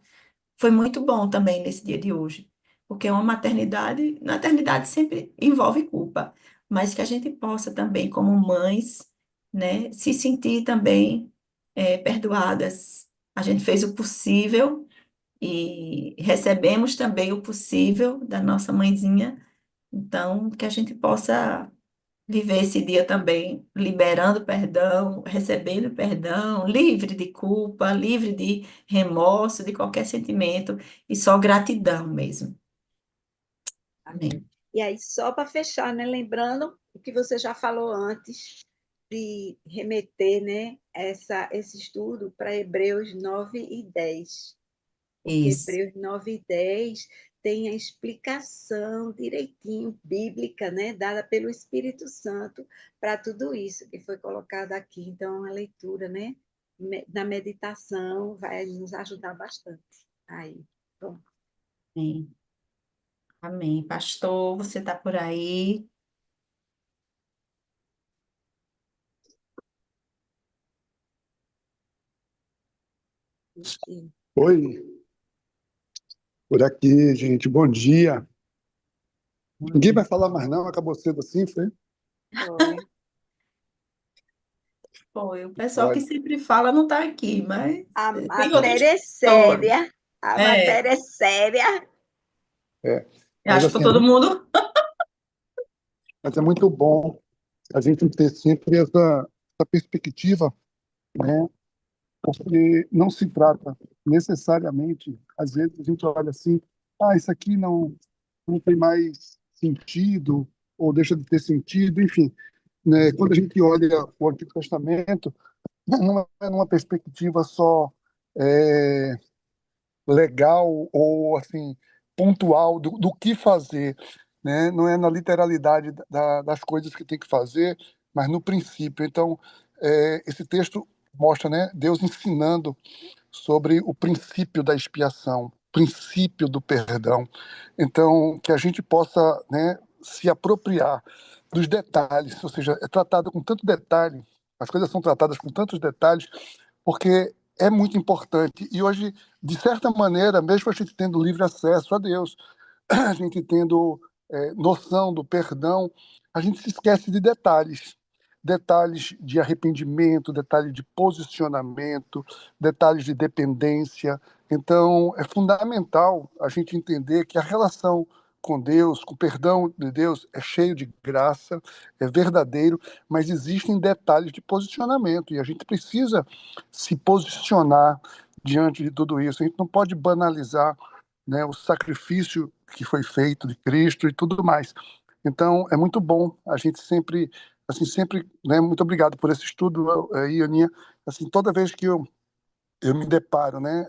foi muito bom também nesse dia de hoje, porque uma maternidade sempre envolve culpa, mas que a gente possa também, como mães, né, se sentir também perdoadas. A gente fez o possível e recebemos também o possível da nossa mãezinha, então que a gente possa viver esse dia também liberando perdão, recebendo perdão, livre de culpa, livre de remorso, de qualquer sentimento e só gratidão mesmo. Amém. Amém. E aí, só para fechar, né, lembrando o que você já falou antes, de remeter, né, esse estudo para Hebreus 9 e 10, porque Isso. Hebreus 9 e 10 tem a explicação direitinho, bíblica, né, dada pelo Espírito Santo para tudo isso que foi colocado aqui. Então, a leitura, né, na meditação vai nos ajudar bastante. Aí, bom. Amém. Amém. Pastor, você está por aí? Oi, por aqui, gente. Bom dia. Bom Ninguém dia. vai falar mais não, acabou cedo assim, foi? Foi. Foi, o pessoal que Olha, sempre fala não está aqui, mas A tem outras matéria é pessoas. séria, a É, matéria é séria. é, eu mas acho que assim, todo mundo. mas é muito bom a gente ter sempre essa perspectiva, né? Porque não se trata necessariamente, às vezes a gente olha assim, isso aqui não tem mais sentido, ou deixa de ter sentido, enfim, né? Quando a gente olha o Antigo Testamento, não é numa perspectiva só é, legal ou assim pontual do que fazer, né? Não é na literalidade das coisas que tem que fazer, mas no princípio. Então, esse texto mostra, né, Deus ensinando sobre o princípio da expiação, princípio do perdão. Então, que a gente possa, né, se apropriar dos detalhes, ou seja, é tratado com tanto detalhe, as coisas são tratadas com tantos detalhes, porque é muito importante. E hoje, de certa maneira, mesmo a gente tendo livre acesso a Deus, a gente tendo noção do perdão, a gente se esquece de detalhes. Detalhes de arrependimento, detalhes de posicionamento, detalhes de dependência. Então, é fundamental a gente entender que a relação com Deus, com o perdão de Deus, é cheio de graça, é verdadeiro, mas existem detalhes de posicionamento e a gente precisa se posicionar diante de tudo isso. A gente não pode banalizar, né, o sacrifício que foi feito de Cristo e tudo mais. Então, é muito bom a gente sempre, assim, sempre, né, muito obrigado por esse estudo aí, Aninha. Assim, toda vez que eu me deparo, né,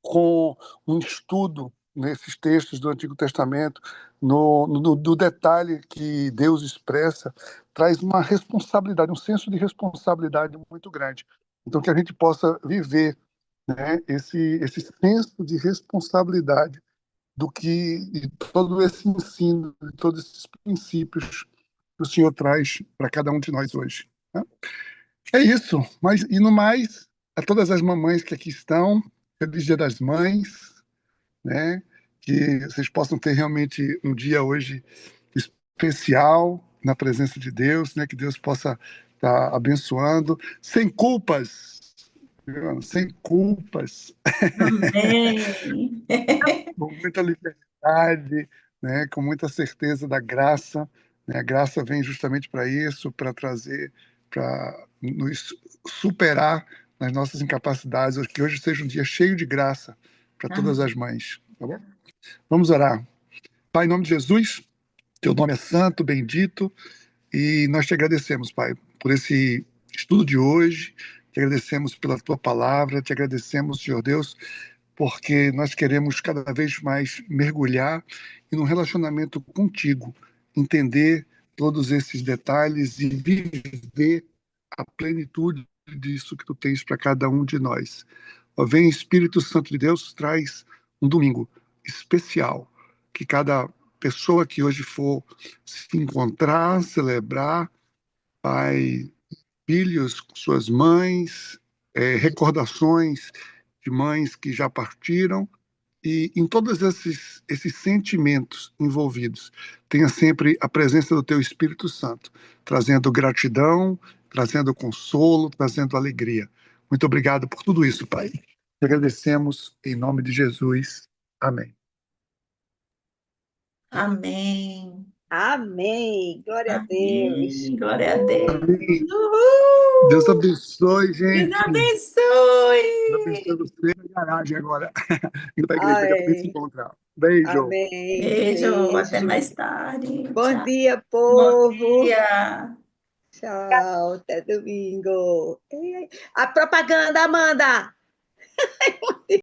com um estudo nesses textos do Antigo Testamento, no detalhe que Deus expressa, traz uma responsabilidade, um senso de responsabilidade muito grande. Então, que a gente possa viver, né, esse senso de responsabilidade do que de todo esse ensino, de todos esses princípios que o Senhor traz para cada um de nós hoje, né? É isso. Mas, e no mais, a todas as mamães que aqui estão, feliz Dia das Mães, né? Que vocês possam ter realmente um dia hoje especial na presença de Deus, né? Que Deus possa estar abençoando, sem culpas, sem culpas, Amém. com muita liberdade, né? Com muita certeza da graça, né? A graça vem justamente para isso, para trazer, para nos superar nas nossas incapacidades, que hoje seja um dia cheio de graça para todas Amém. as mães, tá bom? Vamos orar. Pai, em nome de Jesus, teu nome é santo, bendito, e nós te agradecemos, Pai, por esse estudo de hoje, te agradecemos pela tua palavra, te agradecemos, Senhor Deus, porque nós queremos cada vez mais mergulhar em um relacionamento contigo, entender todos esses detalhes e viver a plenitude disso que tu tens para cada um de nós. Ó, vem Espírito Santo de Deus, traz um domingo especial, que cada pessoa que hoje for se encontrar, celebrar, pai, filhos, suas mães, recordações de mães que já partiram, e em todos esses sentimentos envolvidos, tenha sempre a presença do Teu Espírito Santo, trazendo gratidão, trazendo consolo, trazendo alegria. Muito obrigado por tudo isso, Pai. Te agradecemos em nome de Jesus. Amém. Amém. Amém. Glória a Deus. Amém. Glória a Deus. Amém. Deus Uhul. abençoe, Deus gente. Deus abençoe abençoe. você na garagem agora. Indo para a igreja, daqui a pouco a gente se Ai, encontra. Beijo. amém. Beijo. Até Beijo. mais tarde. Bom Tchau. dia, Bom povo. dia. Tchau, até domingo. Ei, ei. A propaganda, Amanda.